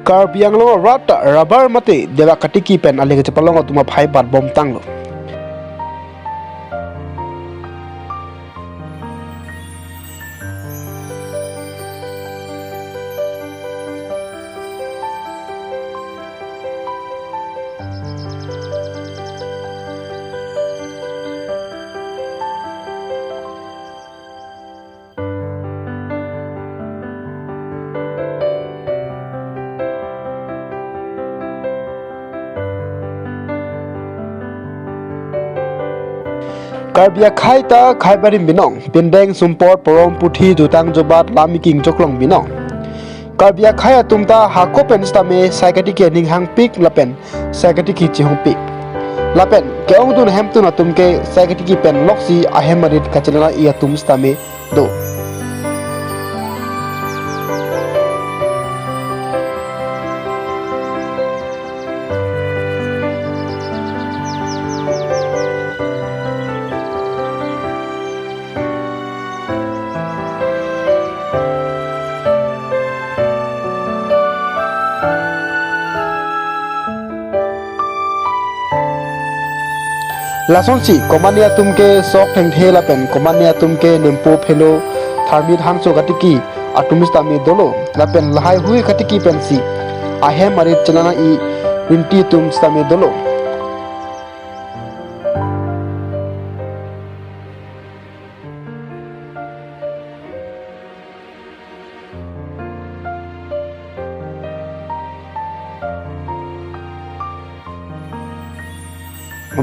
Kar biang lo rata rubber mate dewa katiki pen alega cepalong atuma phai bat bom tanglo. Karbia khai ta khai barim binong pindeng sumpor porom puthi jutang jobat lami king choklong binong Karbia khai atumta hako pen stame saikatiki ning hangpik lapen saikatiki chehungpik lapen keong dun hemtun atumke saikatiki pen loksi ahemarit kachelana ia tum stame do Lason si komania tumke sok theng thela pen komania tumke nempo phelo tharmit hanso katiki atumista me dolo lapen lahai hui katiki pen si ahem marit chalana I rinti tum stame dolo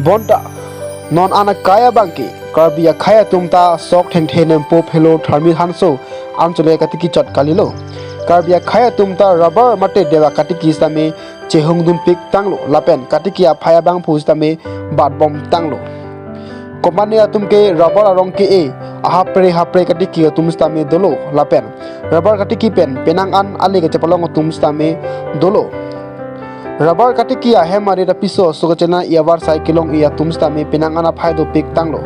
bonta non anak kaya bangki karbia khaya tumta sok theng thenem po phelo tharmi hanso amchole katiki chot kalilo karbia khaya tumta rubber mate dewa katiki stame chehungdum pik tanglo lapen katiki a phaya bang phus tame bat bom tanglo komania tumke rubber arong ke e hapre katiki tum stame dolo lapen rubber katiki pen penang an ale ke chapalong tum stame dolo Rubber katiki ahem mari rapiso sugachena iabar saikilong ia tumstame pinangana phaido pik tanglo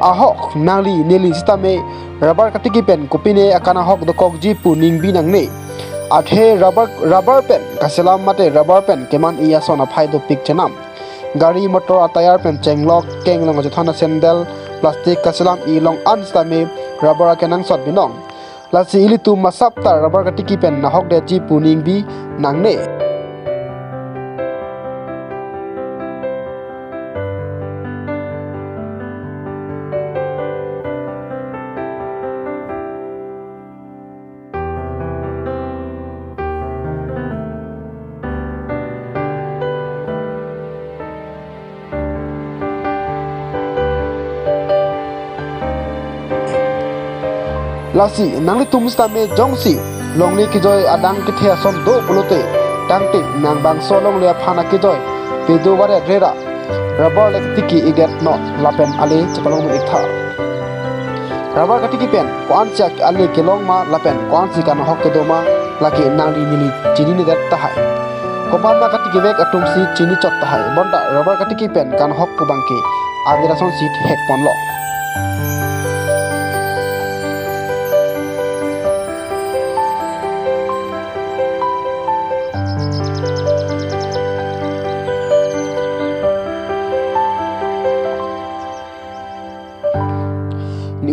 ahok nangli neli sitame rubber katiki pen kopine akana hok dokok ji puning binang ne athe rubber pen kaselam mate rubber pen keman iya sona phaido pik chenam gari motor atayar pen chenglok kenglong jethana sandal plastic kaselam I long an stame rubber kenang sot binong lasi ilitu masapta rubber katiki pen na hok de ji puning bi nang ne lasi nangli tumstame jongsi longli kijoy adang kithia som do bulote tangti nang bang solong le phana kijoy pedo bare rera rubber lek tiki iget not lapen ale chapalong ikha rubber katiki pen kwan chak ale kelong ma lapen kwan si kan hok kedoma laki nangli nili chini ne dat tahai komanda katiki vek atum si chini chot tahai bonda rubber katiki pen kan hok pubangki avirason sit hek ponlo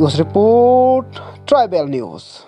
News Report Tribal News.